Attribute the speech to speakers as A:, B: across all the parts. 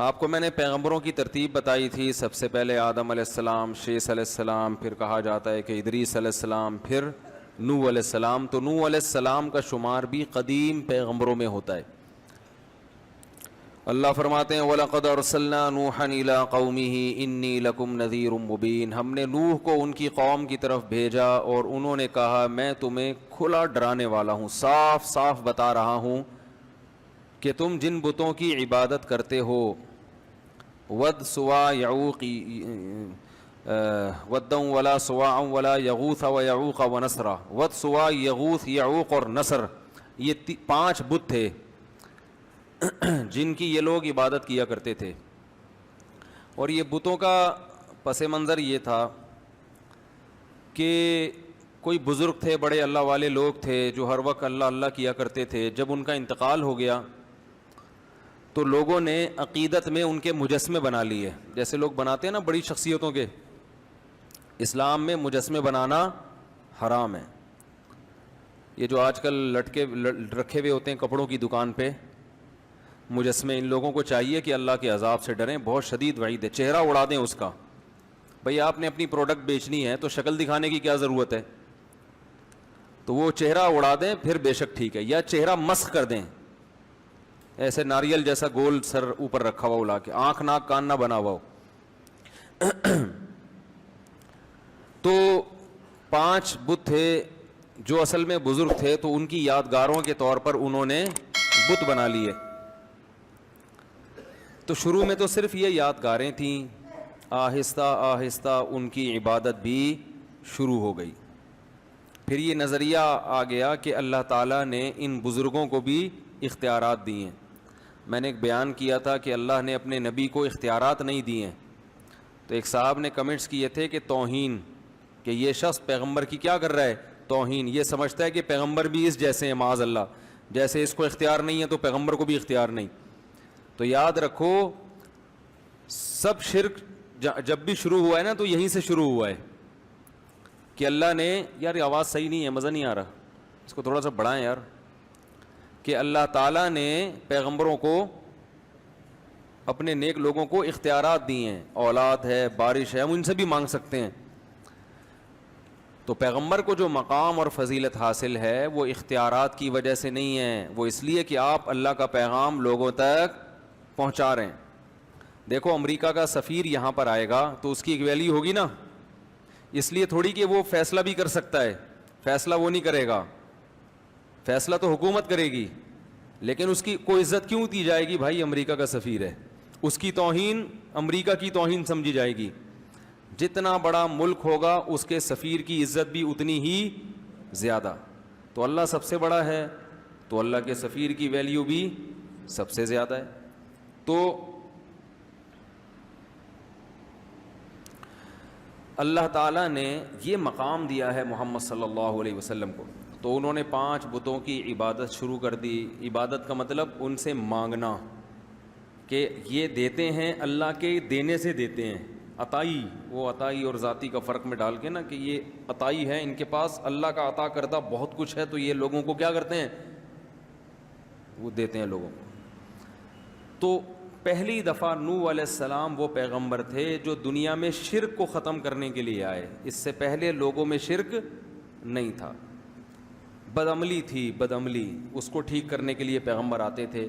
A: آپ کو میں نے پیغمبروں کی ترتیب بتائی تھی. سب سے پہلے آدم علیہ السلام, شیث علیہ السلام, پھر کہا جاتا ہے کہ ادریس علیہ السلام, پھر نوح علیہ السلام. تو نوح علیہ السلام کا شمار بھی قدیم پیغمبروں میں ہوتا ہے. اللہ فرماتے ہیں وَلَقَدْ أَرْسَلْنَا نُوحًا إِلَىٰ قَوْمِهِ إِنِّي لَكُمْ نَذِيرٌ مُّبِينٌ. ہم نے نوح کو ان کی قوم کی طرف بھیجا اور انہوں نے کہا میں تمہیں کھلا ڈرانے والا ہوں, صاف صاف بتا رہا ہوں کہ تم جن بتوں کی عبادت کرتے ہو, ود سوا یعوق ودًا ولا سواع ولا یغوث ویعوق ونسرا. ود سوا یغوث یعوق اور نصر, یہ 5 بت تھے جن کی یہ لوگ عبادت کیا کرتے تھے. اور یہ بتوں کا پس منظر یہ تھا کہ کوئی بزرگ تھے, بڑے اللہ والے لوگ تھے جو ہر وقت اللہ اللہ کیا کرتے تھے. جب ان کا انتقال ہو گیا تو لوگوں نے عقیدت میں ان کے مجسمے بنا لیے, جیسے لوگ بناتے ہیں نا بڑی شخصیتوں کے. اسلام میں مجسمے بنانا حرام ہے. یہ جو آج کل لٹکے رکھے ہوئے ہوتے ہیں کپڑوں کی دکان پہ مجسمے, ان لوگوں کو چاہیے کہ اللہ کے عذاب سے ڈریں, بہت شدید وعید ہے. چہرہ اڑا دیں اس کا. بھئی آپ نے اپنی پروڈکٹ بیچنی ہے تو شکل دکھانے کی کیا ضرورت ہے؟ تو وہ چہرہ اڑا دیں پھر بے شک ٹھیک ہے, یا چہرہ مسخ کر دیں, ایسے ناریل جیسا گول سر اوپر رکھا ہوا اڑا کے, آنکھ ناک کان نہ بنا ہوا ہو. تو 5 بت تھے جو اصل میں بزرگ تھے, تو ان کی یادگاروں کے طور پر انہوں نے بت بنا لیے. تو شروع میں تو صرف یہ یادگاریں تھیں, آہستہ آہستہ ان کی عبادت بھی شروع ہو گئی. پھر یہ نظریہ آ گیا کہ اللہ تعالیٰ نے ان بزرگوں کو بھی اختیارات دیے ہیں. میں نے ایک بیان کیا تھا کہ اللہ نے اپنے نبی کو اختیارات نہیں دیے ہیں. تو ایک صاحب نے کمنٹس کیے تھے کہ توہین, کہ یہ شخص پیغمبر کی کیا کر رہا ہے, توہین. یہ سمجھتا ہے کہ پیغمبر بھی اس جیسے ہیں, معاذ اللہ, جیسے اس کو اختیار نہیں ہے تو پیغمبر کو بھی اختیار نہیں. تو یاد رکھو سب شرک جب بھی شروع ہوا ہے نا تو یہیں سے شروع ہوا ہے کہ اللہ نے, یار یہ آواز صحیح نہیں ہے, مزہ نہیں آ رہا, اس کو تھوڑا سا بڑھائیں یار, کہ اللہ تعالیٰ نے پیغمبروں کو, اپنے نیک لوگوں کو اختیارات دیے ہیں. اولاد ہے, بارش ہے, ہم ان سے بھی مانگ سکتے ہیں. تو پیغمبر کو جو مقام اور فضیلت حاصل ہے وہ اختیارات کی وجہ سے نہیں ہے, وہ اس لیے کہ آپ اللہ کا پیغام لوگوں تک پہنچا رہے ہیں. دیکھو امریکہ کا سفیر یہاں پر آئے گا تو اس کی ایک ویلیو ہوگی نا, اس لیے تھوڑی کہ وہ فیصلہ بھی کر سکتا ہے, فیصلہ وہ نہیں کرے گا, فیصلہ تو حکومت کرے گی, لیکن اس کی کوئی عزت کیوں دی جائے گی؟ بھائی امریکہ کا سفیر ہے, اس کی توہین امریکہ کی توہین سمجھی جائے گی. جتنا بڑا ملک ہوگا اس کے سفیر کی عزت بھی اتنی ہی زیادہ. تو اللہ سب سے بڑا ہے تو اللہ کے سفیر کی ویلیو بھی سب سے زیادہ ہے. تو اللہ تعالیٰ نے یہ مقام دیا ہے محمد صلی اللہ علیہ وسلم کو. تو انہوں نے 5 بتوں کی عبادت شروع کر دی. عبادت کا مطلب ان سے مانگنا کہ یہ دیتے ہیں, اللہ کے دینے سے دیتے ہیں. عطائی, وہ عطائی اور ذاتی کا فرق میں ڈال کے نا, کہ یہ عطائی ہے, ان کے پاس اللہ کا عطا کردہ بہت کچھ ہے, تو یہ لوگوں کو کیا کرتے ہیں, وہ دیتے ہیں لوگوں کو. تو پہلی دفعہ نوح علیہ السلام وہ پیغمبر تھے جو دنیا میں شرک کو ختم کرنے کے لیے آئے. اس سے پہلے لوگوں میں شرک نہیں تھا, بدعملی تھی, بدعملی, اس کو ٹھیک کرنے کے لیے پیغمبر آتے تھے.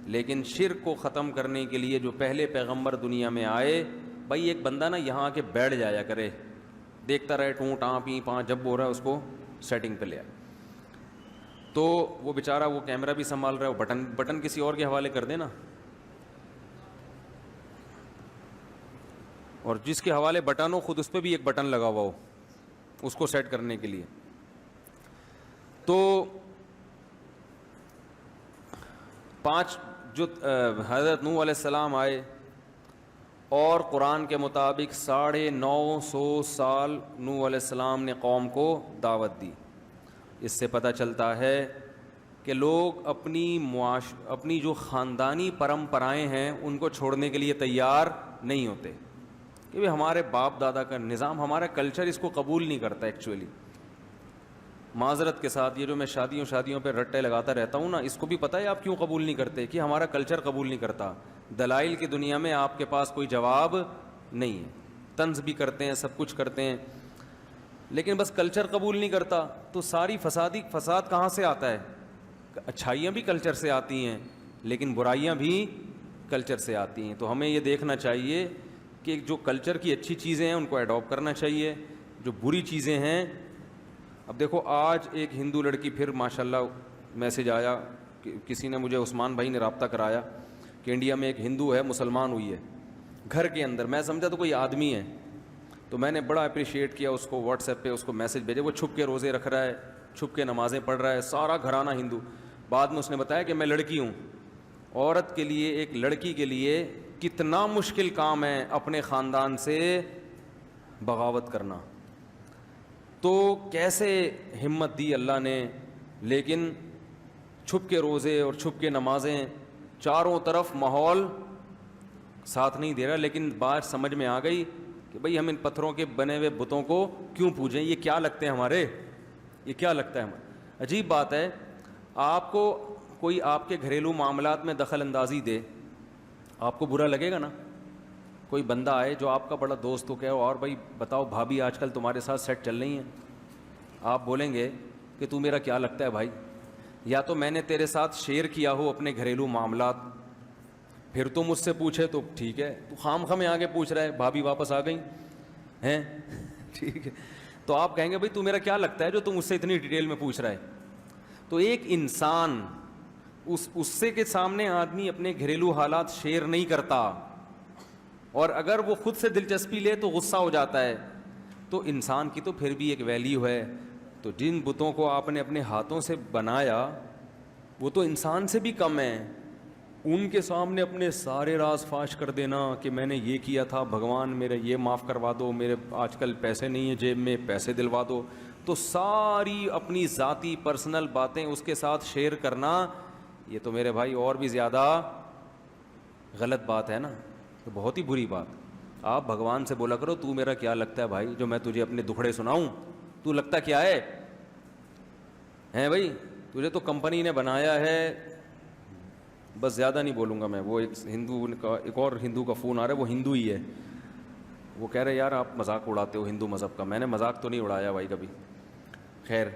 A: لیکن شرک کو ختم کرنے کے لیے جو پہلے پیغمبر دنیا میں آئے, بھائی ایک بندہ نا یہاں آ کے بیٹھ جایا کرے, دیکھتا رہے ٹوں ٹاں پی پاں, جب ہو رہا ہے اس کو سیٹنگ پہ لیا. تو وہ بیچارہ وہ کیمرہ بھی سنبھال رہا ہے, وہ بٹن کسی اور کے حوالے کر دے نا, اور جس کے حوالے بٹن ہو خود اس پہ بھی ایک بٹن لگا ہوا ہو اس کو سیٹ کرنے کے لیے. تو 5 جو حضرت نوح علیہ السلام آئے, اور قرآن کے مطابق 950 سال نوح علیہ السلام نے قوم کو دعوت دی. اس سے پتہ چلتا ہے کہ لوگ اپنی جو خاندانی پرمپرائیں ہیں ان کو چھوڑنے کے لیے تیار نہیں ہوتے, کہ ہمارے باپ دادا کا نظام, ہمارا کلچر اس کو قبول نہیں کرتا. ایکچولی معذرت کے ساتھ, یہ جو میں شادیوں پہ رٹے لگاتا رہتا ہوں نا, اس کو بھی پتہ ہے آپ کیوں قبول نہیں کرتے, کہ ہمارا کلچر قبول نہیں کرتا. دلائل کی دنیا میں آپ کے پاس کوئی جواب نہیں ہے. طنز بھی کرتے ہیں, سب کچھ کرتے ہیں, لیکن بس کلچر قبول نہیں کرتا. تو ساری فساد کہاں سے آتا ہے؟ اچھائیاں بھی کلچر سے آتی ہیں, لیکن برائیاں بھی کلچر سے آتی ہیں. تو ہمیں یہ دیکھنا چاہیے کہ جو کلچر کی اچھی چیزیں ہیں ان کو اڈاپٹ کرنا چاہیے, جو بری چیزیں ہیں. اب دیکھو آج ایک ہندو لڑکی, پھر ماشاءاللہ میسج آیا, کسی نے مجھے, عثمان بھائی نے رابطہ کرایا کہ انڈیا میں ایک ہندو ہے, مسلمان ہوئی ہے گھر کے اندر. میں سمجھا تو کوئی آدمی ہے, تو میں نے بڑا اپریشیٹ کیا اس کو, واٹس ایپ پہ اس کو میسج بھیجے. وہ چھپ کے روزے رکھ رہا ہے, چھپ کے نمازیں پڑھ رہا ہے, سارا گھرانہ ہندو. بعد میں اس نے بتایا کہ میں لڑکی ہوں. عورت کے لیے, ایک لڑکی کے لیے کتنا مشکل کام ہے اپنے خاندان سے بغاوت کرنا. تو کیسے ہمت دی اللہ نے, لیکن چھپ کے روزے اور چھپ کے نمازیں, چاروں طرف ماحول ساتھ نہیں دے رہا. لیکن بات سمجھ میں آ گئی کہ بھئی ہم ان پتھروں کے بنے ہوئے بتوں کو کیوں پوجیں, یہ کیا لگتے ہیں ہمارے, یہ کیا لگتا ہے ہمارے. عجیب بات ہے, آپ کو کوئی آپ کے گھریلو معاملات میں دخل اندازی دے, آپ کو برا لگے گا نا. کوئی بندہ آئے جو آپ کا بڑا دوست ہو, کہ اور بھائی بتاؤ بھابھی آج کل تمہارے ساتھ سیٹ چل رہی ہیں, آپ بولیں گے کہ تو میرا کیا لگتا ہے بھائی, یا تو میں نے تیرے ساتھ شیئر کیا ہو اپنے گھریلو معاملات, پھر تو مجھ سے پوچھے تو ٹھیک ہے, تو خام خواہ میں آگے پوچھ رہا ہے بھابھی واپس آ گئی ہیں ٹھیک ہے, تو آپ کہیں گے بھائی تو میرا کیا لگتا ہے جو تم مجھ سے اتنی ڈیٹیل میں پوچھ رہا ہے. تو ایک انسان, اس سے کے سامنے آدمی اپنے گھریلو حالات شیئر نہیں کرتا, اور اگر وہ خود سے دلچسپی لے تو غصہ ہو جاتا ہے. تو انسان کی تو پھر بھی ایک ویلیو ہے. تو جن بتوں کو آپ نے اپنے ہاتھوں سے بنایا وہ تو انسان سے بھی کم ہیں. ان کے سامنے اپنے سارے راز فاش کر دینا کہ میں نے یہ کیا تھا, بھگوان میرے یہ معاف کروا دو, میرے آج کل پیسے نہیں ہیں جیب میں, پیسے دلوا دو. تو ساری اپنی ذاتی پرسنل باتیں اس کے ساتھ شیئر کرنا, یہ تو میرے بھائی اور بھی زیادہ غلط بات ہے نا, تو بہت ہی بری بات. آپ بھگوان سے بولا کرو تو میرا کیا لگتا ہے بھائی, جو میں تجھے اپنے دکھڑے سناؤں, تو لگتا کیا ہے ہیں بھائی, تجھے تو کمپنی نے بنایا ہے. بس زیادہ نہیں بولوں گا میں. وہ ایک ہندو کا, ایک اور ہندو کا فون آ رہا ہے, وہ ہندو ہی ہے, وہ کہہ رہے یار آپ مذاق اڑاتے ہو ہندو مذہب کا. میں نے مذاق تو نہیں اڑایا بھائی کبھی. خیر,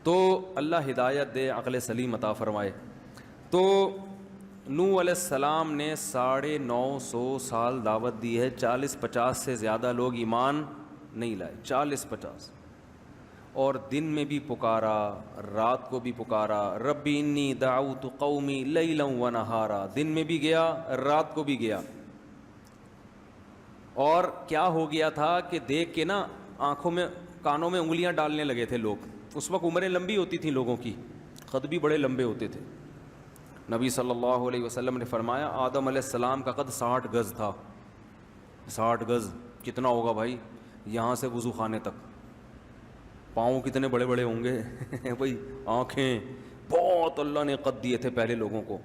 A: تو اللہ ہدایت دے, عقل سلیم عطا فرمائے. تو نوح علیہ السلام نے 950 سال دعوت دی ہے, 40-50 سے زیادہ لوگ ایمان نہیں لائے, 40-50. اور دن میں بھی پکارا, رات کو بھی پکارا, ربی انی دعوت قومی لیلا و نہارا. دن میں بھی گیا, رات کو بھی گیا. اور کیا ہو گیا تھا کہ دیکھ کے نا آنکھوں میں, کانوں میں انگلیاں ڈالنے لگے تھے لوگ. اس وقت عمریں لمبی ہوتی تھیں لوگوں کی, قد بھی بڑے لمبے ہوتے تھے. نبی صلی اللہ علیہ وسلم نے فرمایا آدم علیہ السلام کا قد 60 گز تھا. 60 گز کتنا ہوگا بھائی, یہاں سے وضو خانے تک. پاؤں کتنے بڑے بڑے ہوں گے بھائی, آنکھیں, بہت اللہ نے قد دیے تھے پہلے لوگوں کو.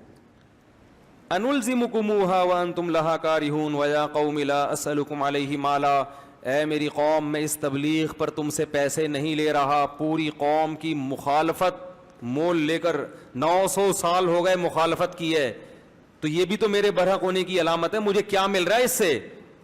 A: انلزمکموہا وانتم لہا کارہون ویا قوم لا اسألکم علیہ مالا. اے میری قوم, میں اس تبلیغ پر تم سے پیسے نہیں لے رہا. پوری قوم کی مخالفت مول لے کر 900 سال ہو گئے مخالفت کی ہے, تو یہ بھی تو میرے برحق ہونے کی علامت ہے. مجھے کیا مل رہا ہے اس سے؟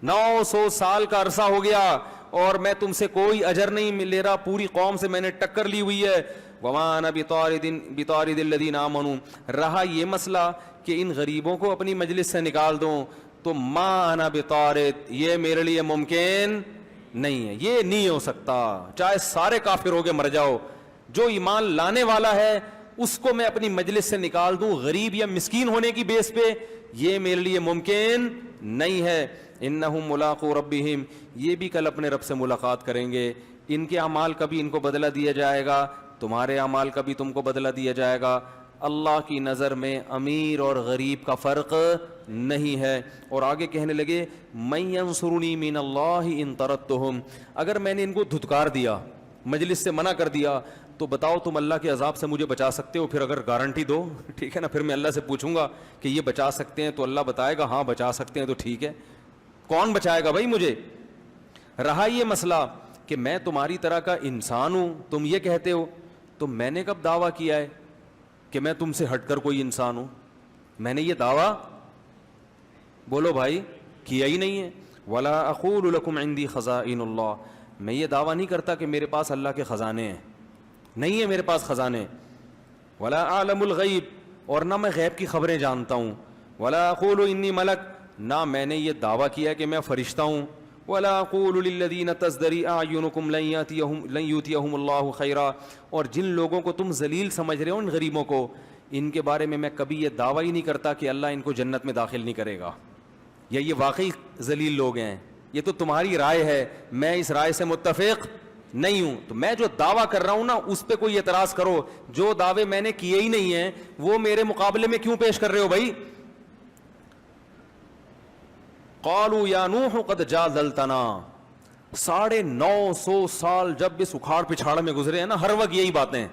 A: 900 سال کا عرصہ ہو گیا اور میں تم سے کوئی اجر نہیں لے رہا. پوری قوم سے میں نے ٹکر لی ہوئی ہے. وَمَا بِطَارِدِ الَّذِينَ آمَنُوا. رہا یہ مسئلہ کہ ان غریبوں کو اپنی مجلس سے نکال دوں, تو ما انا بطارد, یہ میرے لیے ممکن نہیں ہے, یہ نہیں ہو سکتا. چاہے سارے کافر ہو کے مر جاؤ, جو ایمان لانے والا ہے اس کو میں اپنی مجلس سے نکال دوں غریب یا مسکین ہونے کی بیس پہ, یہ میرے لیے ممکن نہیں ہے. انہم ملاقو ربہم, یہ بھی کل اپنے رب سے ملاقات کریں گے. ان کے اعمال کا بھی ان کو بدلہ دیا جائے گا, تمہارے اعمال کا بھی تم کو بدلہ دیا جائے گا. اللہ کی نظر میں امیر اور غریب کا فرق نہیں ہے. اور آگے کہنے لگے من ینصرنی من اللہ ان طردتہم. اگر میں نے ان کو دھتکار دیا, مجلس سے منع کر دیا, تو بتاؤ تم اللہ کے عذاب سے مجھے بچا سکتے ہو؟ پھر اگر گارنٹی دو, ٹھیک ہے نا, پھر میں اللہ سے پوچھوں گا کہ یہ بچا سکتے ہیں, تو اللہ بتائے گا ہاں بچا سکتے ہیں, تو ٹھیک ہے. کون بچائے گا بھائی مجھے؟ رہا یہ مسئلہ کہ میں تمہاری طرح کا انسان ہوں, تم یہ کہتے ہو, تو میں نے کب دعویٰ کیا ہے کہ میں تم سے ہٹ کر کوئی انسان ہوں؟ میں نے یہ دعویٰ بولو بھائی کیا ہی نہیں ہے. ولا اقول لکم عندی خزائن اللہ, میں یہ دعویٰ نہیں کرتا کہ میرے پاس اللہ کے خزانے ہیں, نہیں ہے میرے پاس خزانے. ولا اعلم الغیب, اور نہ میں غیب کی خبریں جانتا ہوں. ولا اقول انی ملک, نہ میں نے یہ دعویٰ کیا کہ میں فرشتہ ہوں. ولا اقول للذین تزدری اعینکم لن یؤتیہم اللہ خیرا, اور جن لوگوں کو تم ذلیل سمجھ رہے ہو ان غریبوں کو, ان کے بارے میں کبھی یہ دعویٰ ہی نہیں کرتا کہ اللہ ان کو جنت میں داخل نہیں کرے گا, یا یہ واقعی ذلیل لوگ ہیں. یہ تو تمہاری رائے ہے, میں اس رائے سے متفق نہیں ہوں. تو میں جو دعویٰ کر رہا ہوں نا اس پہ کوئی اعتراض کرو. جو دعوے میں نے کیے ہی نہیں ہیں وہ میرے مقابلے میں کیوں پیش کر رہے ہو بھائی؟ قالوا یا نوح قد جادلتنا, 950 سال جب اس اکھاڑ پچھاڑ میں گزرے ہیں نا, ہر وقت یہی باتیں,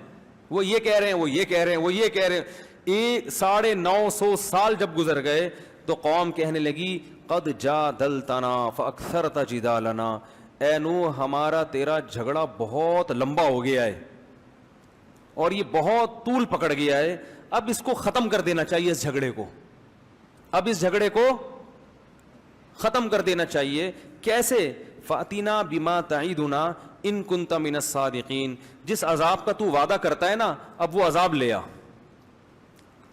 A: وہ یہ کہہ رہے ہیں, وہ یہ کہہ رہے ہیں, وہ یہ کہہ رہے ہیں. 950 سال جب گزر گئے تو قوم کہنے لگی قد جادلتنا فاکثرت جدالنا, اے نوح ہمارا تیرا جھگڑا بہت لمبا ہو گیا ہے اور یہ بہت طول پکڑ گیا ہے, اب اس کو ختم کر دینا چاہیے, اس جھگڑے کو, اب اس جھگڑے کو ختم کر دینا چاہیے. کیسے؟ فاتنا بما تعیدنا ان کنت من الصادقین, جس عذاب کا تو وعدہ کرتا ہے نا اب وہ عذاب لے آ.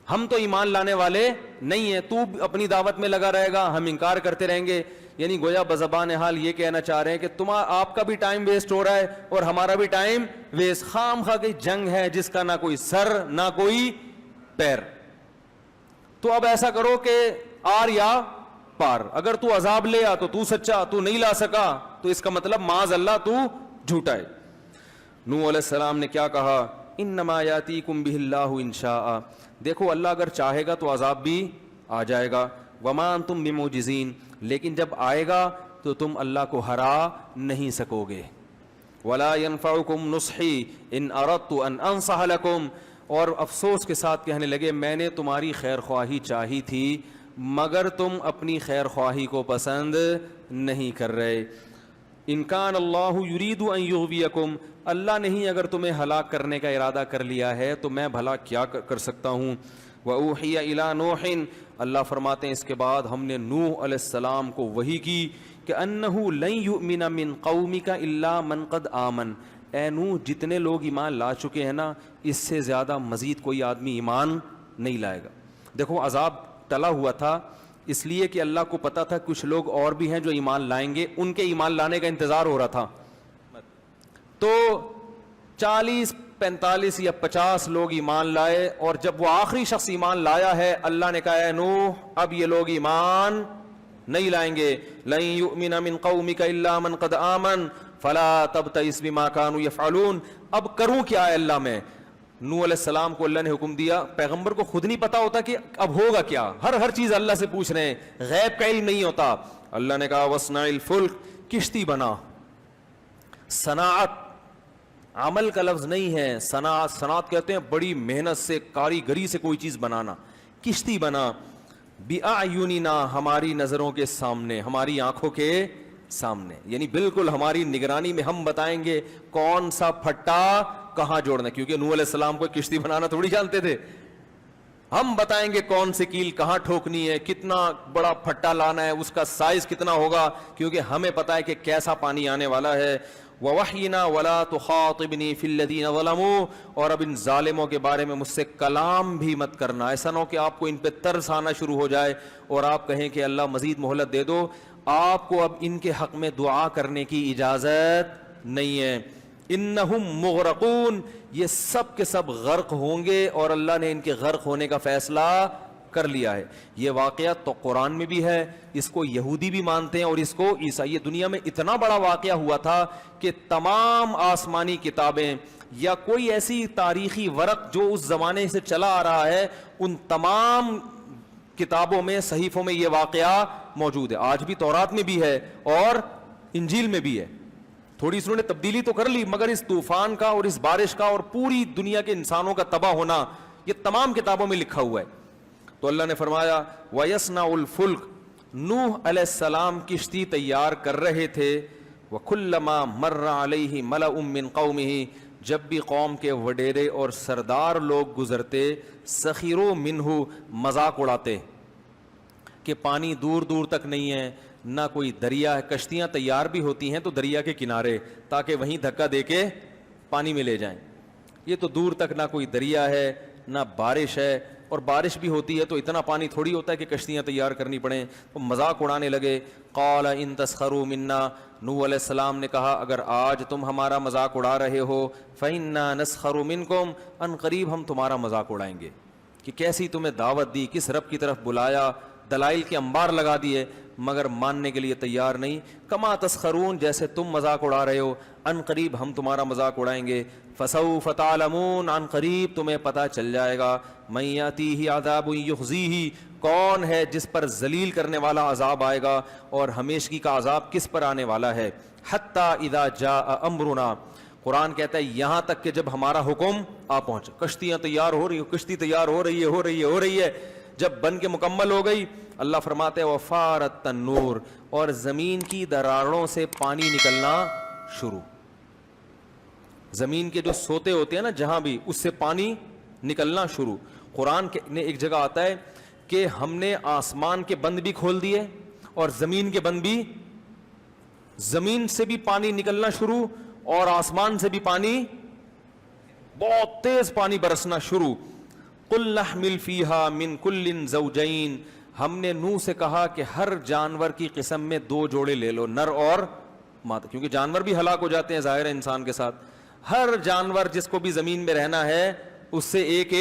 A: ہم تو ایمان لانے والے نہیں ہیں, تو اپنی دعوت میں لگا رہے گا, ہم انکار کرتے رہیں گے. یعنی گویا بزبان حال یہ کہنا چاہ رہے ہیں کہ آپ کا بھی ٹائم ویسٹ ہو رہا ہے اور ہمارا بھی ٹائم ویسٹ. خام خواہ کی جنگ ہے جس کا نہ کوئی سر نہ کوئی پیر. تو اب ایسا کرو کہ آر یا پار, اگر تو عذاب لے آ تو سچا, تو نہیں لا سکا تو اس کا مطلب معاذ اللہ تو جھوٹا ہے. نوح علیہ السلام نے کیا کہا؟ انما یاتیکم بہ اللہ ان شاء, دیکھو اللہ اگر چاہے گا تو عذاب بھی آ جائے گا. وما انتم بمعجزین, لیکن جب آئے گا تو تم اللہ کو ہرا نہیں سکو گے. ولا ينفعکم نصحی ان اردت ان انصح لکم, اور افسوس کے ساتھ کہنے لگے میں نے تمہاری خیر خواہی چاہی تھی مگر تم اپنی خیر خواہی کو پسند نہیں کر رہے. ان کان اللہ یرید ان یغویکم, اللہ نہیں اگر تمہیں ہلاک کرنے کا ارادہ کر لیا ہے تو میں بھلا کیا کر سکتا ہوں. وَأُوحِيَ إِلَىٰ نُوحٍ, اللہ فرماتے ہیں اس کے بعد ہم نے نوح علیہ السلام کو وحی کی کہ أَنَّهُ لَن يُؤْمِنَ مِن قَوْمِكَ إِلَّا مَن قَدْ آمَن, اے نوح جتنے لوگ ایمان لا چکے ہیں نا اس سے زیادہ مزید کوئی آدمی ایمان نہیں لائے گا. دیکھو عذاب ٹلا ہوا تھا اس لیے کہ اللہ کو پتا تھا کچھ لوگ اور بھی ہیں جو ایمان لائیں گے, ان کے ایمان لانے کا انتظار ہو رہا تھا. تو 40-45 یا 50 لوگ ایمان لائے, اور جب وہ آخری شخص ایمان لایا ہے اللہ نے کہا اے نوح اب یہ لوگ ایمان نہیں لائیں گے. لن یؤمن من قومک الا من قد آمن فلا تبتئس بما كانوا يفعلون. اب کروں کیا ہے اللہ میں؟ نوح علیہ السلام کو اللہ نے حکم دیا, پیغمبر کو خود نہیں پتا ہوتا کہ اب ہوگا کیا, ہر چیز اللہ سے پوچھ رہے ہیں, غیب کا علم نہیں ہوتا. اللہ نے کہا وصنع الفلک, کشتی بنا. صناعت عمل کا لفظ نہیں ہے, صنعت کہتے ہیں بڑی محنت سے کاریگری سے کوئی چیز بنانا. کشتی بنا بِأَعْيُنِنَا, ہماری نظروں کے سامنے, ہماری آنکھوں کے سامنے, یعنی بالکل ہماری نگرانی میں ہم بتائیں گے کون سا پھٹا کہاں جوڑنا, کیونکہ نوح علیہ السلام کو کشتی بنانا تھوڑی جانتے تھے. ہم بتائیں گے کون سی کیل کہاں ٹھوکنی ہے, کتنا بڑا پھٹا لانا ہے, اس کا سائز کتنا ہوگا, کیونکہ ہمیں پتا ہے کہ کیسا پانی آنے والا ہے. وَوَحْيِنَا وَلَا تُخَاطِبْنِي فِي الَّذِينَ ظَلَمُوا, اور اب ان ظالموں کے بارے میں مجھ سے کلام بھی مت کرنا. ایسا نہ ہو کہ آپ کو ان پہ ترس آنا شروع ہو جائے اور آپ کہیں کہ اللہ مزید مہلت دے دو. آپ کو اب ان کے حق میں دعا کرنے کی اجازت نہیں ہے. انہم مغرقون, یہ سب کے سب غرق ہوں گے اور اللہ نے ان کے غرق ہونے کا فیصلہ کر لیا ہے. یہ واقعہ تو قرآن میں بھی ہے, اس کو یہودی بھی مانتے ہیں اور اس کو عیسائی. دنیا میں اتنا بڑا واقعہ ہوا تھا کہ تمام آسمانی کتابیں یا کوئی ایسی تاریخی ورق جو اس زمانے سے چلا آ رہا ہے ان تمام کتابوں میں, صحیفوں میں یہ واقعہ موجود ہے. آج بھی تورات میں بھی ہے اور انجیل میں بھی ہے. تھوڑی اس نے تبدیلی تو کر لی مگر اس طوفان کا اور اس بارش کا اور پوری دنیا کے انسانوں کا تباہ ہونا یہ تمام کتابوں میں لکھا ہوا ہے. تو اللہ نے فرمایا وَيَصْنَعُ الْفُلْكَ, نوح علیہ السلام کشتی تیار کر رہے تھے. وَكُلَّمَا مَرَّ عَلَيْهِ مَلَأٌ مِّن قَوْمِهِ, جب بھی قوم کے وڈیرے اور سردار لوگ گزرتے, سخروا منہ, مذاق اڑاتے. کہ پانی دور دور تک نہیں ہے، نہ کوئی دریا ہے. کشتیاں تیار بھی ہوتی ہیں تو دریا کے کنارے، تاکہ وہیں دھکا دے کے پانی میں لے جائیں. یہ تو دور تک نہ کوئی دریا ہے نہ بارش ہے، اور بارش بھی ہوتی ہے تو اتنا پانی تھوڑی ہوتا ہے کہ کشتیاں تیار کرنی پڑیں. تو مذاق اڑانے لگے. قال ان تسخروا منا، نوح علیہ السلام نے کہا اگر آج تم ہمارا مذاق اڑا رہے ہو فإنا نسخر منکم، ان قریب ہم تمہارا مذاق اڑائیں گے. کہ کیسی تمہیں دعوت دی، کس رب کی طرف بلایا، دلائل کے انبار لگا دیے، مگر ماننے کے لیے تیار نہیں. کما تسخرون، جیسے تم مذاق اڑا رہے ہو، ان قریب ہم تمہارا مذاق اڑائیں گے. فسوف تعلمون، ان قریب تمہیں پتہ چل جائے گا. من یاتیہ عذاب یخزیہ، کون ہے جس پر ذلیل کرنے والا عذاب آئے گا اور ہمیشگی کا عذاب کس پر آنے والا ہے. حتی اذا جاء امرنا، قرآن کہتا ہے یہاں تک کہ جب ہمارا حکم آ پہنچا. کشتیاں تیار ہو رہی، کشتی تیار ہو رہی ہے. جب بن کے مکمل ہو گئی، اللہ فرماتے ہیں وفارت تنور، اور زمین کی دراڑوں سے پانی نکلنا شروع. زمین کے جو سوتے ہوتے ہیں نا جہاں بھی، اس سے پانی نکلنا شروع. قرآن نے ایک جگہ آتا ہے کہ ہم نے آسمان کے بند بھی کھول دیے اور زمین کے بند بھی. زمین سے بھی پانی نکلنا شروع اور آسمان سے بھی پانی، بہت تیز پانی برسنا شروع. قل نحمل فیہا من کل زوجین، ہم نے نوح سے کہا کہ ہر جانور کی قسم میں 2 جوڑے لے لو، نر اور مادہ، کیونکہ جانور بھی ہلاک ہو جاتے ہیں ظاہر ہے انسان کے ساتھ. ہر جانور جس کو بھی زمین میں رہنا ہے اس سے ایک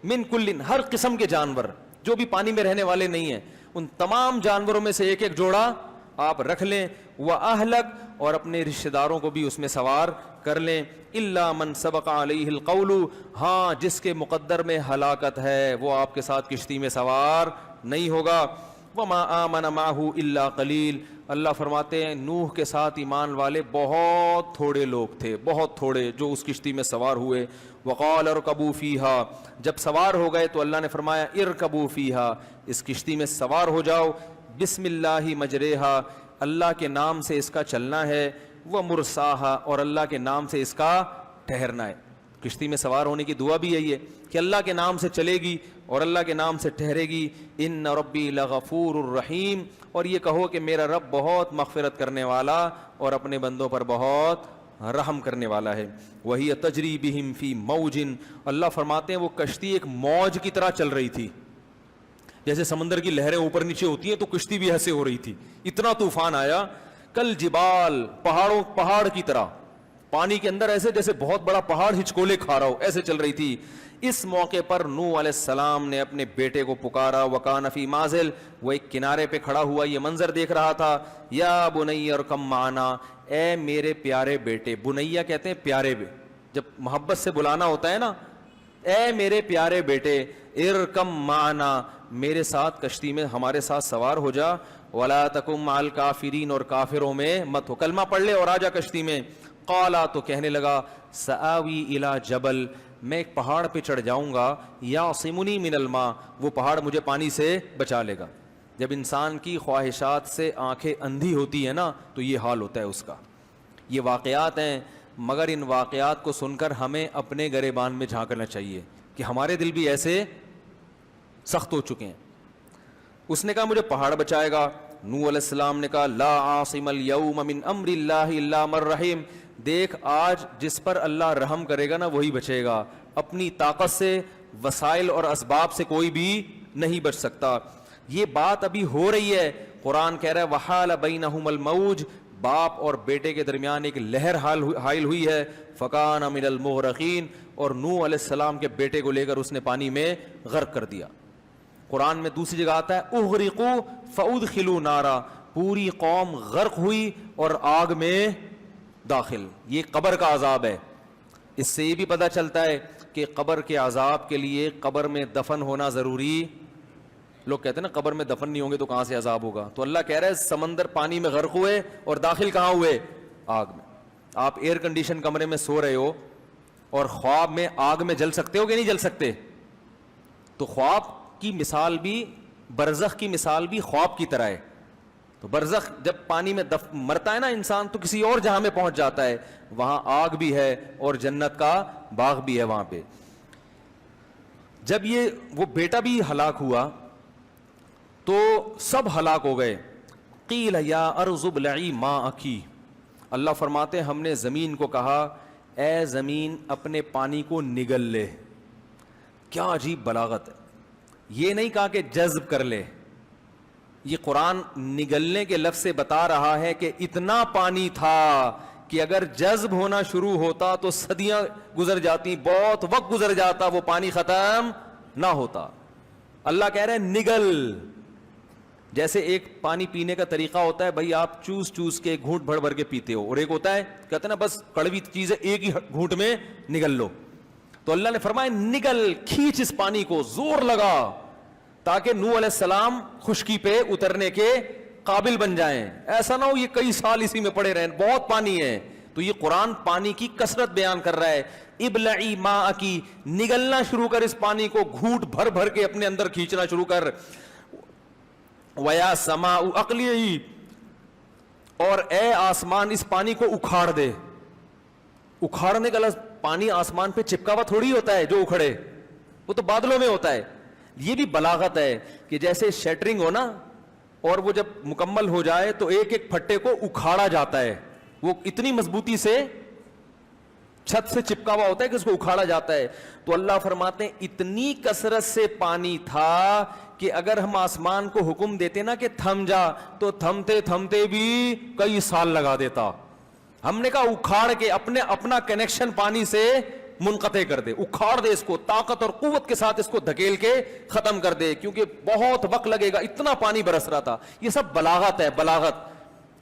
A: من کل، ہر قسم کے جانور جو بھی پانی میں رہنے والے نہیں ہیں، ان تمام جانوروں میں سے ایک جوڑا آپ رکھ لیں. وَأَهْلَكَ، اور اپنے رشتہ داروں کو بھی اس میں سوار کر لیں. إِلَّا مَنْ سَبَقَ عَلَيْهِ الْقَوْلُ، ہاں جس کے مقدر میں ہلاکت ہے وہ آپ کے ساتھ کشتی میں سوار نہیں ہوگا. وَمَا آمَنَ مَعَهُ إِلَّا قَلِيلٌ، اللہ فرماتے ہیں نوح کے ساتھ ایمان والے بہت تھوڑے لوگ تھے، بہت تھوڑے جو اس کشتی میں سوار ہوئے. وَقَالَ ارْكَبُوا فِيهَا، جب سوار ہو گئے تو اللہ نے فرمایا ارْكَبُوا فِيهَا، اس کشتی میں سوار ہو جاؤ. بسم اللہ مجریہا، اللہ کے نام سے اس کا چلنا ہے. ومرساہا، اور اللہ کے نام سے اس کا ٹھہرنا ہے. کشتی میں سوار ہونے کی دعا بھی یہی ہے کہ اللہ کے نام سے چلے گی اور اللہ کے نام سے ٹھہرے گی. ان ربی لغفور الرحیم، اور یہ کہو کہ میرا رب بہت مغفرت کرنے والا اور اپنے بندوں پر بہت رحم کرنے والا ہے. وہی تجری بہم فی موج، اللہ فرماتے ہیں وہ کشتی ایک موج کی طرح چل رہی تھی. جیسے سمندر کی لہریں اوپر نیچے ہوتی ہیں تو کشتی بھی ایسے ہو رہی تھی. اتنا طوفان آیا. کل جبال، پہاڑ کی طرح پانی کے اندر، ایسے جیسے بہت بڑا پہاڑ ہچکولے کھا رہا ہو، ایسے چل رہی تھی. اس موقع پر نوح علیہ السلام نے اپنے بیٹے کو پکارا. وکان فی مازل، وہ ایک کنارے پہ کھڑا ہوا یہ منظر دیکھ رہا تھا. یا بنی ارکم معنا، اے میرے پیارے بیٹے. بنیا کہتے ہیں پیارے، جب محبت سے بلانا ہوتا ہے نا، اے میرے پیارے بیٹے ارکم معنا، میرے ساتھ کشتی میں ہمارے ساتھ سوار ہو جا. ولا تکم مع الکافرین، اور کافروں میں مت ہو، کلمہ پڑھ لے اور آ جا کشتی میں. قالا، تو کہنے لگا سآوی الی جبل، میں ایک پہاڑ پہ چڑھ جاؤں گا. یعصمنی من الماء، وہ پہاڑ مجھے پانی سے بچا لے گا. جب انسان کی خواہشات سے آنکھیں اندھی ہوتی ہیں نا تو یہ حال ہوتا ہے اس کا. یہ واقعات ہیں، مگر ان واقعات کو سن کر ہمیں اپنے گریبان میں جھانکنا چاہیے کہ ہمارے دل بھی ایسے سخت ہو چکے ہیں. اس نے کہا مجھے پہاڑ بچائے گا. نوح علیہ السلام نے کہا لا عاصم اليوم من امر اللہ الا من رحم، دیکھ آج جس پر اللہ رحم کرے گا نا وہی بچے گا. اپنی طاقت سے، وسائل اور اسباب سے کوئی بھی نہیں بچ سکتا. یہ بات ابھی ہو رہی ہے. قرآن کہہ رہا ہے وحال بینہم الموج، باپ اور بیٹے کے درمیان ایک لہر حائل ہوئی ہے. فکان من المغرقین، اور نوح علیہ السلام کے بیٹے کو لے کر اس نے پانی میں غرق کر دیا. قرآن میں دوسری جگہ آتا ہے اغرقوا فادخلوا نارا، پوری قوم غرق ہوئی اور آگ میں داخل. یہ قبر کا عذاب ہے. اس سے یہ بھی پتہ چلتا ہے کہ قبر کے عذاب کے لیے قبر میں دفن ہونا ضروری. لوگ کہتے ہیں نا قبر میں دفن نہیں ہوں گے تو کہاں سے عذاب ہوگا. تو اللہ کہہ رہا ہے سمندر پانی میں غرق ہوئے اور داخل کہاں ہوئے؟ آگ میں. آپ ایئر کنڈیشن کمرے میں سو رہے ہو اور خواب میں آگ میں جل سکتے ہو کہ نہیں جل سکتے؟ تو خواب کی مثال بھی، برزخ کی مثال بھی خواب کی طرح ہے. تو برزخ جب پانی میں مرتا ہے نا انسان تو کسی اور جہاں میں پہنچ جاتا ہے، وہاں آگ بھی ہے اور جنت کا باغ بھی ہے وہاں پہ. جب یہ وہ بیٹا بھی ہلاک ہوا تو سب ہلاک ہو گئے. قیل یا ارض ابلعی ماءکی، اللہ فرماتے ہیں ہم نے زمین کو کہا اے زمین اپنے پانی کو نگل لے. کیا عجیب بلاغت ہے. یہ نہیں کہا کہ جذب کر لے، یہ قرآن نگلنے کے لفظ سے بتا رہا ہے کہ اتنا پانی تھا کہ اگر جذب ہونا شروع ہوتا تو صدیاں گزر جاتی، بہت وقت گزر جاتا، وہ پانی ختم نہ ہوتا. اللہ کہہ رہے ہیں نگل. جیسے ایک پانی پینے کا طریقہ ہوتا ہے بھائی، آپ چوس چوس کے گھونٹ بھر بھر کے پیتے ہو، اور ایک ہوتا ہے کہتے ہیں نا بس کڑوی چیز ہے ایک ہی گھونٹ میں نگل لو. تو اللہ نے فرمایا نگل، کھینچ اس پانی کو، زور لگا تاکہ نوح علیہ السلام خشکی پہ اترنے کے قابل بن جائیں. ایسا نہ ہو یہ کئی سال اسی میں پڑے رہیں، بہت پانی ہے. تو یہ قرآن پانی کی کثرت بیان کر رہا ہے. ابلعی ماءکی، نگلنا شروع کر اس پانی کو، گھونٹ بھر بھر کے اپنے اندر کھینچنا شروع کر. ویا سماء اقلعی، اور اے آسمان اس پانی کو اکھاڑ دے. اکھاڑنے کا لفظ، پانی آسمان پہ چپکا ہوا تھوڑی ہوتا ہے جو اکھڑے، وہ تو بادلوں میں ہوتا ہے. یہ بھی بلاغت ہے کہ جیسے شیٹرنگ ہو نا، اور وہ جب مکمل ہو جائے تو ایک ایک پھٹے کو اکھاڑا جاتا ہے، وہ اتنی مضبوطی سے چھت سے چپکا ہوا ہوتا ہے کہ اس کو اکھاڑا جاتا ہے. تو اللہ فرماتے ہیں اتنی کثرت سے پانی تھا کہ اگر ہم آسمان کو حکم دیتے نا کہ تھم جا، تو تھمتے تھمتے بھی کئی سال لگا دیتا. ہم نے کہا اکھاڑ کے اپنا کنیکشن پانی سے منقطع کر دے، اکھاڑ دے اس کو، طاقت اور قوت کے ساتھ اس کو دھکیل کے ختم کر دے، کیونکہ بہت وقت لگے گا. اتنا پانی برس رہا تھا. یہ سب بلاغت ہے، بلاغت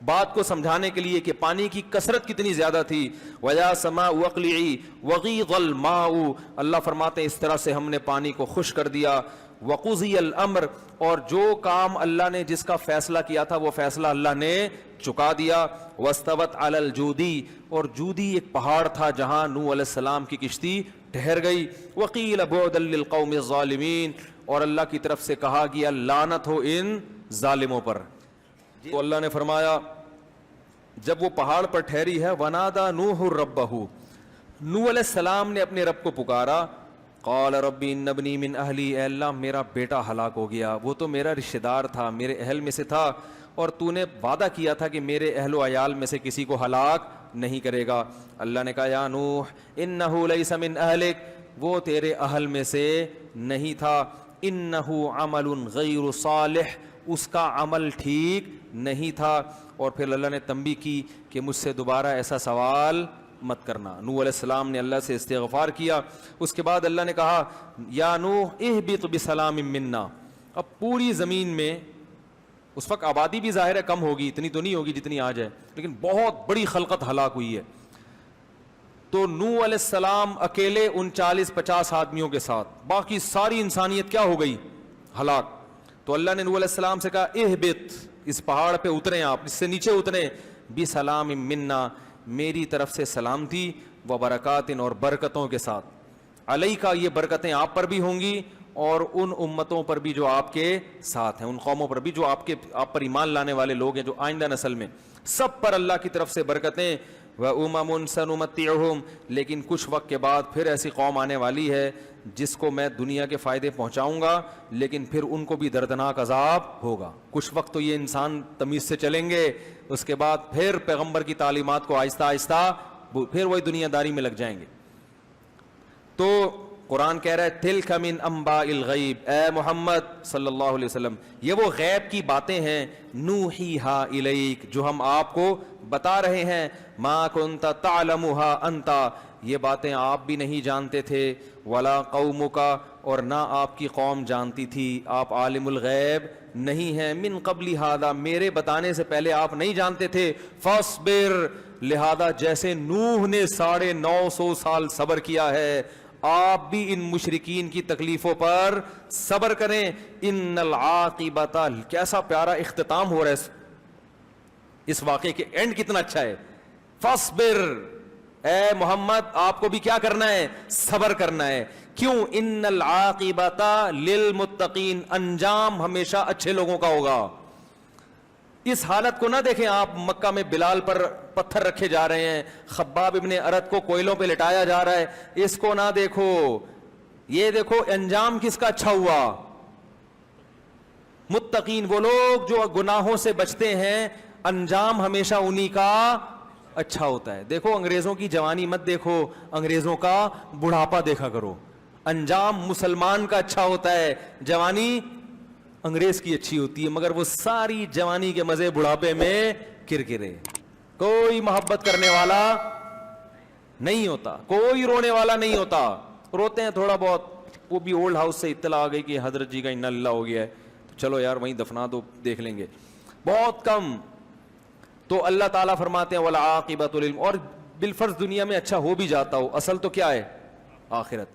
A: بات کو سمجھانے کے لیے کہ پانی کی کثرت کتنی زیادہ تھی. وَيَا سَمَاءُ اقْلِعِي وَغِيضَ الْمَاءُ، اللہ فرماتے ہیں اس طرح سے ہم نے پانی کو خشک کر دیا. وَقُضِيَ الْأَمْرُ، اور جو کام اللہ نے جس کا فیصلہ کیا تھا وہ فیصلہ اللہ نے چکا دیا. وَاسْتَوَتْ عَلَى الْجُودِي، اور جودی ایک پہاڑ تھا جہاں نوح علیہ السلام کی کشتی ٹھہر گئی. وَقِيلَ بُعْدًا لِلْقَوْمِ الظَّالِمِينَ، اور اللہ کی طرف سے کہا گیا لعنت ہو ان ظالموں پر. تو اللہ نے فرمایا جب وہ پہاڑ پر ٹھہری ہے، وَنَادَى نُوحٌ رَبَّهُ، نوح علیہ السلام نے اپنے رب کو پکارا. قال رب ان ابنی من اہلی، اے اللہ میرا بیٹا ہلاک ہو گیا، وہ تو میرا رشتہ دار تھا، میرے اہل میں سے تھا، اور تو نے وعدہ کیا تھا کہ میرے اہل و عیال میں سے کسی کو ہلاک نہیں کرے گا. اللہ نے کہا یا نوح انہ لیس من اہلک، وہ تیرے اہل میں سے نہیں تھا. انہ عمل غیر صالح، اس کا عمل ٹھیک نہیں تھا. اور پھر اللہ نے تنبیہ کی کہ مجھ سے دوبارہ ایسا سوال مت کرنا. نوح علیہ السلام نے اللہ سے استغفار کیا. اس کے بعد اللہ نے کہا یا نوح اہبط بسلام منا. اب پوری زمین میں اس وقت آبادی بھی ظاہر ہے کم ہوگی، اتنی تو نہیں ہوگی جتنی آج ہے، لیکن بہت بڑی خلقت ہلاک ہوئی ہے. تو نوح علیہ السلام اکیلے ان 40-50 آدمیوں کے ساتھ، باقی ساری انسانیت کیا ہو گئی؟ ہلاک. تو اللہ نے نوح علیہ السلام سے کہا اہبط، اس پہاڑ پہ اتریں، آپ اس سے نیچے اتریں. بسلام منا، میری طرف سے سلامتی، و برکات، اور برکتوں کے ساتھ. علیکا، یہ برکتیں آپ پر بھی ہوں گی اور ان امتوں پر بھی جو آپ کے ساتھ ہیں، ان قوموں پر بھی جو آپ پر ایمان لانے والے لوگ ہیں، جو آئندہ نسل میں، سب پر اللہ کی طرف سے برکتیں. وَأُمَمٌ سَنُمَتِّعُهُمْ، لیکن کچھ وقت کے بعد پھر ایسی قوم آنے والی ہے جس کو میں دنیا کے فائدے پہنچاؤں گا، لیکن پھر ان کو بھی دردناک عذاب ہوگا. کچھ وقت تو یہ انسان تمیز سے چلیں گے، اس کے بعد پھر پیغمبر کی تعلیمات کو آہستہ آہستہ پھر وہی دنیا داری میں لگ جائیں گے. تو قرآن کہہ رہا ہے تلک من انباء الغیب، اے محمد صلی اللہ علیہ وسلم یہ وہ غیب کی باتیں ہیں، نوحیہا الیک، جو ہم آپ کو بتا رہے ہیں. ما کنت تعلمھا انت، یہ باتیں آپ بھی نہیں جانتے تھے، ولا قومک، اور نہ آپ کی قوم جانتی تھی. آپ عالم الغیب نہیں ہیں. من قبل ھذا، میرے بتانے سے پہلے آپ نہیں جانتے تھے. فاصبر، لہذا جیسے نوح نے 950 سال صبر کیا ہے، آپ بھی ان مشرکین کی تکلیفوں پر صبر کریں. ان العاقبۃ، کیسا پیارا اختتام ہو رہا ہے اس واقعے کے، اینڈ کتنا اچھا ہے. فاصبر، اے محمد آپ کو بھی کیا کرنا ہے؟ صبر کرنا ہے. کیوں؟ ان العاقبۃ للمتقین، انجام ہمیشہ اچھے لوگوں کا ہوگا. اس حالت کو نہ دیکھیں آپ، مکہ میں بلال پر پتھر رکھے جا رہے ہیں، خباب ابن ارت کو کوئلوں پہ لٹایا جا رہا ہے، اس کو نہ دیکھو، یہ دیکھو انجام کس کا اچھا ہوا. متقین وہ لوگ جو گناہوں سے بچتے ہیں انجام ہمیشہ انہی کا اچھا ہوتا ہے. دیکھو انگریزوں کی جوانی مت دیکھو, انگریزوں کا بڑھاپا دیکھا کرو. انجام مسلمان کا اچھا ہوتا ہے, جوانی انگریز کی اچھی ہوتی ہے, مگر وہ ساری جوانی کے مزے بڑھاپے میں کرکرے. کوئی محبت کرنے والا نہیں ہوتا, کوئی رونے والا نہیں ہوتا. روتے ہیں تھوڑا بہت, وہ بھی اولڈ ہاؤس سے اطلاع آ گئی کہ حضرت جی کا انا للہ ہو گیا ہے, چلو یار وہیں دفنا دو, دیکھ لیں گے, بہت کم. تو اللہ تعالیٰ فرماتے ہیں والعاقبۃ للم, اور بالفرض دنیا میں اچھا ہو بھی جاتا ہو, اصل تو کیا ہے؟ آخرت.